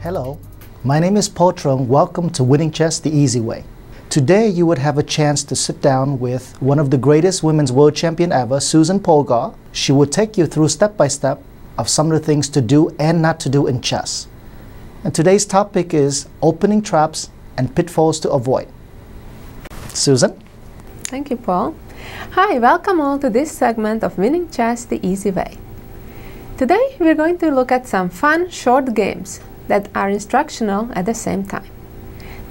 Hello, my name is Potro. Welcome to Winning Chess the Easy Way. Today you would have a chance to sit down with one of the greatest women's world champion ever, Susan Polgar. She will take you through step by step of some of the things to do and not to do in chess. And today's topic is opening traps and pitfalls to avoid. Susan? Thank you, Paul. Hi, welcome all to this segment of Winning Chess the Easy Way. Today we're going to look at some fun short games that are instructional at the same time.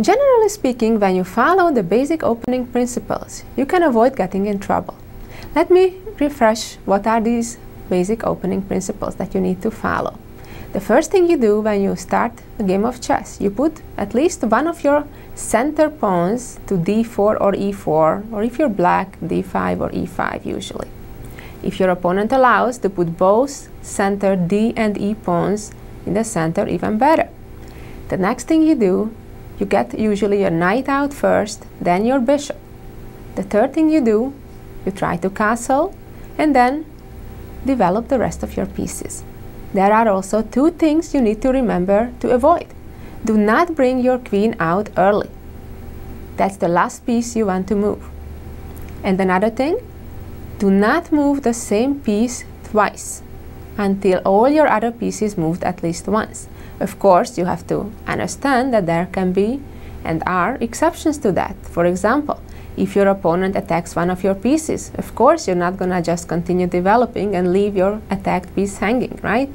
Generally speaking, when you follow the basic opening principles, you can avoid getting in trouble. Let me refresh what are these basic opening principles that you need to follow. The first thing you do when you start a game of chess, you put at least one of your center pawns to d4 or e4, or if you're black, d5 or e5 usually. If your opponent allows to put both center d and e pawns in the center, even better. The next thing you do, you get usually your knight out first, then your bishop. The third thing you do, you try to castle and then develop the rest of your pieces. There are also two things you need to remember to avoid. Do not bring your queen out early. That's the last piece you want to move. And another thing, do not move the same piece twice until all your other pieces moved at least once. Of course, you have to understand that there can be and are exceptions to that. For example, if your opponent attacks one of your pieces, of course you're not gonna just continue developing and leave your attacked piece hanging, right?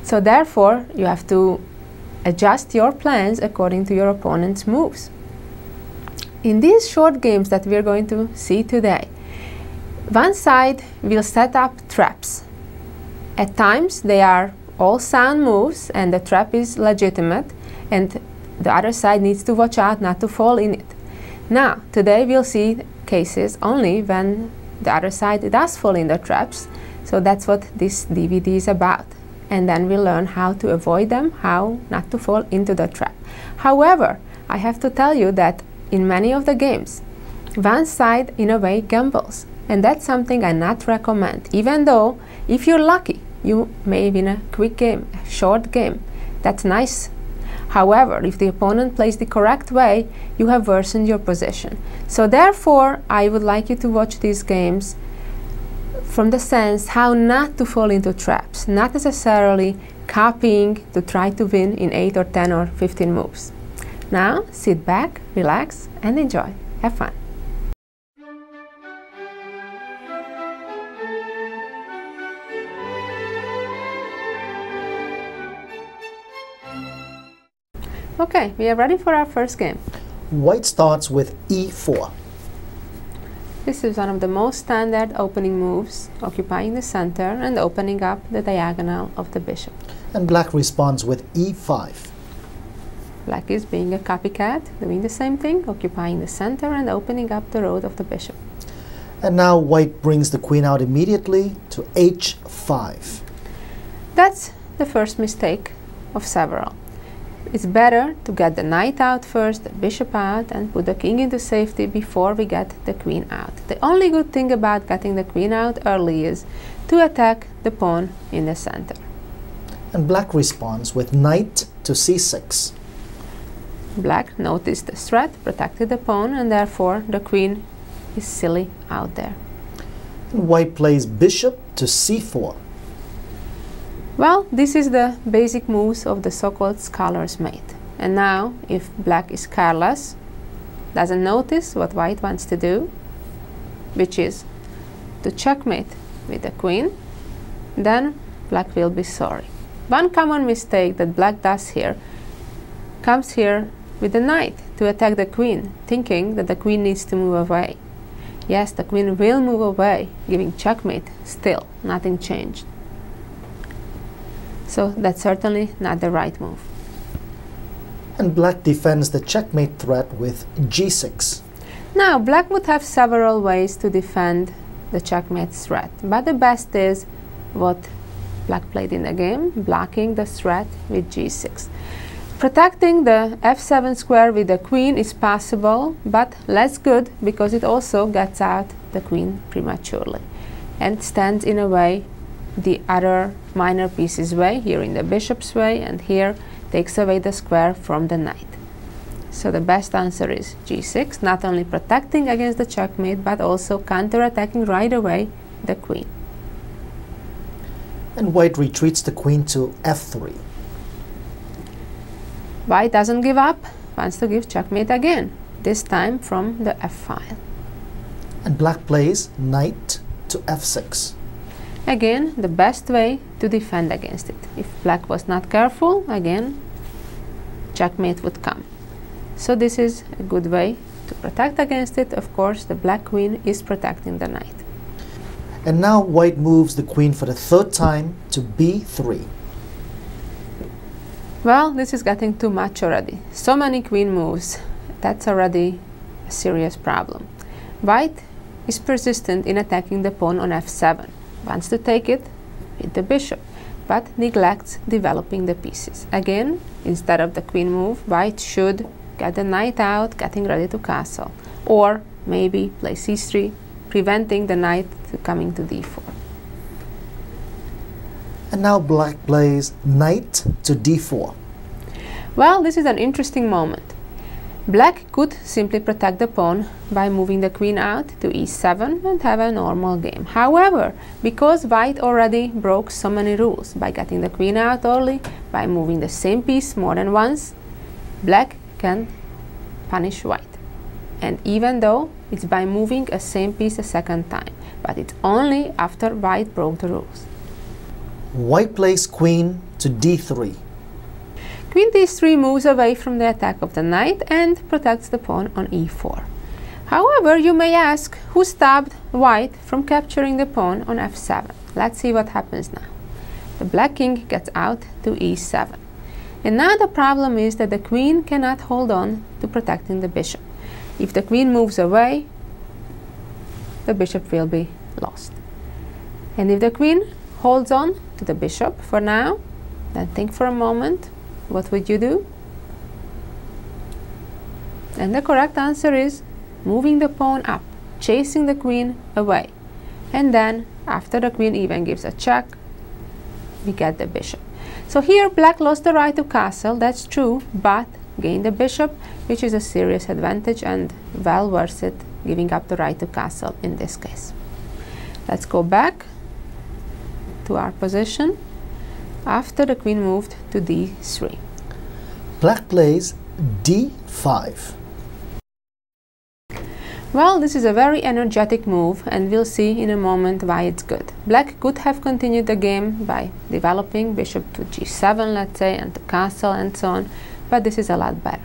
So therefore, you have to adjust your plans according to your opponent's moves. In these short games that we're going to see today, one side will set up traps. At times they are all sound moves and the trap is legitimate, and the other side needs to watch out not to fall in it. Now, today we'll see cases only when the other side does fall in the traps, so that's what this DVD is about. And then we'll learn how to avoid them, how not to fall into the trap. However, I have to tell you that in many of the games, one side in a way gambles, and that's something I not recommend, even though if you're lucky, you may win a quick game, a short game. That's nice. However, if the opponent plays the correct way, you have worsened your position. So therefore, I would like you to watch these games from the sense how not to fall into traps, not necessarily copying to try to win in 8 or 10 or 15 moves. Now, sit back, relax, and enjoy. Have fun. Okay, we are ready for our first game. White starts with e4. This is one of the most standard opening moves, occupying the center and opening up the diagonal of the bishop. And black responds with e5. Black is being a copycat, doing the same thing, occupying the center and opening up the road of the bishop. And now white brings the queen out immediately to h5. That's the first mistake of several. It's better to get the knight out first, the bishop out, and put the king into safety before we get the queen out. The only good thing about getting the queen out early is to attack the pawn in the center. And black responds with knight to c6. Black noticed the threat, protected the pawn, and therefore the queen is silly out there. And white plays bishop to c4. Well, this is the basic moves of the so-called scholar's mate. And now, if black is careless, doesn't notice what white wants to do, which is to checkmate with the queen, then black will be sorry. One common mistake that black does here comes here with the knight to attack the queen, thinking that the queen needs to move away. Yes, the queen will move away, giving checkmate. Still, nothing changed. So that's certainly not the right move. And black defends the checkmate threat with g6. Now, black would have several ways to defend the checkmate threat, but the best is what black played in the game, blocking the threat with g6. Protecting the f7 square with the queen is possible, but less good because it also gets out the queen prematurely and stands in a way the other minor pieces way, here in the bishop's way, and here takes away the square from the knight. So the best answer is g6, not only protecting against the checkmate, but also counter-attacking right away the queen. And white retreats the queen to f3. White doesn't give up, wants to give checkmate again, this time from the f-file. And black plays knight to f6. Again, the best way to defend against it. If black was not careful, again, checkmate would come. So this is a good way to protect against it. Of course, the black queen is protecting the knight. And now white moves the queen for the third time to b3. Well, this is getting too much already. So many queen moves. That's already a serious problem. White is persistent in attacking the pawn on f7. Wants to take it with the bishop, but neglects developing the pieces. Again, instead of the queen move, white should get the knight out, getting ready to castle, or maybe play c3, preventing the knight to coming to d4. And now black plays knight to d4. Well, this is an interesting moment. Black could simply protect the pawn by moving the queen out to e7 and have a normal game. However, because white already broke so many rules by getting the queen out early, by moving the same piece more than once, black can punish white. And even though it's by moving a same piece a second time, but it's only after white broke the rules. White plays queen to d3. Queen d3 moves away from the attack of the knight and protects the pawn on e4. However, you may ask, who stopped white from capturing the pawn on f7? Let's see what happens now. The black king gets out to e7. And now the problem is that the queen cannot hold on to protecting the bishop. If the queen moves away, the bishop will be lost. And if the queen holds on to the bishop for now, then think for a moment, what would you do? And the correct answer is moving the pawn up, chasing the queen away. And then, after the queen even gives a check, we get the bishop. So here black lost the right to castle, that's true, but gained the bishop, which is a serious advantage and well worth it, giving up the right to castle in this case. Let's go back to our position after the queen moved to d3. Black plays d5. Well, this is a very energetic move, and we'll see in a moment why it's good. Black could have continued the game by developing bishop to g7, let's say, and to castle and so on, but this is a lot better.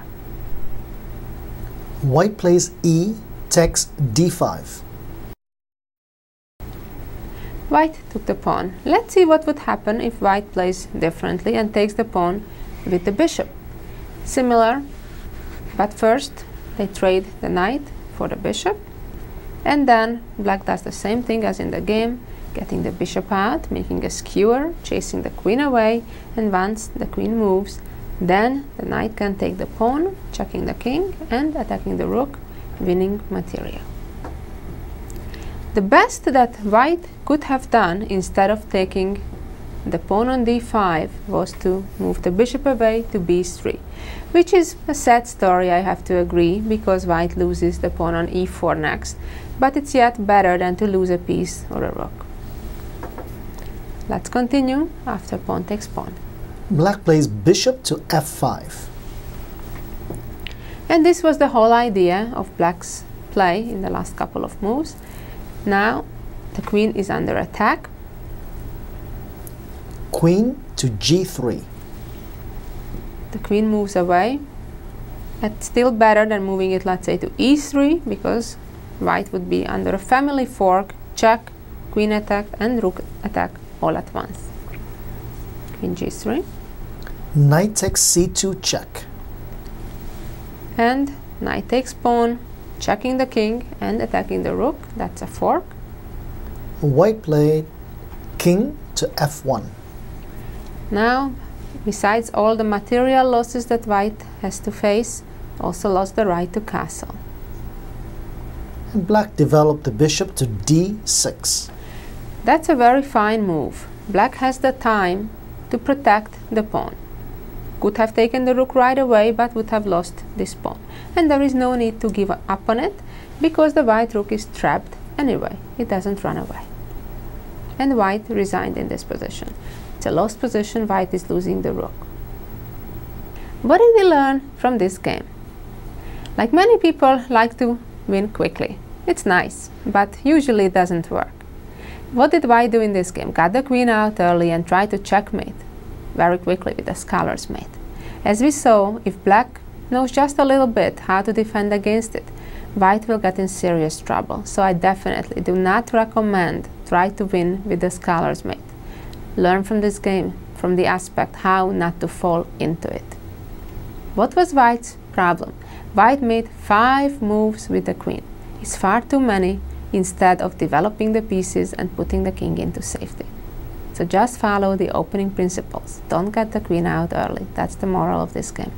White plays e takes d5. White took the pawn. Let's see what would happen if white plays differently and takes the pawn with the bishop. Similar, but first they trade the knight for the bishop, and then black does the same thing as in the game, getting the bishop out, making a skewer, chasing the queen away, and once the queen moves, then the knight can take the pawn, checking the king and attacking the rook, winning material. The best that white could have done instead of taking the pawn on d5 was to move the bishop away to b3, which is a sad story, I have to agree, because white loses the pawn on e4 next, but it's yet better than to lose a piece or a rook. Let's continue after pawn takes pawn. Black plays bishop to f5. And this was the whole idea of black's play in the last couple of moves. Now the queen is under attack. Queen to g3. The queen moves away. It's still better than moving it, let's say, to e3, because white would be under a family fork, check, queen attack and rook attack all at once. Queen g3. Knight takes c2 check. And knight takes pawn, checking the king and attacking the rook. That's a fork. White played king to f1. Now, besides all the material losses that white has to face, also lost the right to castle. And black developed the bishop to d6. That's a very fine move. black has the time to protect the pawn. Could have taken the rook right away, but would have lost this pawn. And there is no need to give up on it, because the white rook is trapped anyway. It doesn't run away. And white resigned in this position. It's a lost position. White is losing the rook. What did we learn from this game? Like many people like to win quickly. It's nice, but usually it doesn't work. What did white do in this game? Got the queen out early and tried to checkmate very quickly with a scholar's mate. As we saw, if black knows just a little bit how to defend against it, white will get in serious trouble. So I definitely do not recommend try to win with the scholar's mate. Learn from this game, from the aspect how not to fall into it. What was white's problem? White made 5 moves with the queen. It's far too many instead of developing the pieces and putting the king into safety. So just follow the opening principles. Don't get the queen out early. That's the moral of this game.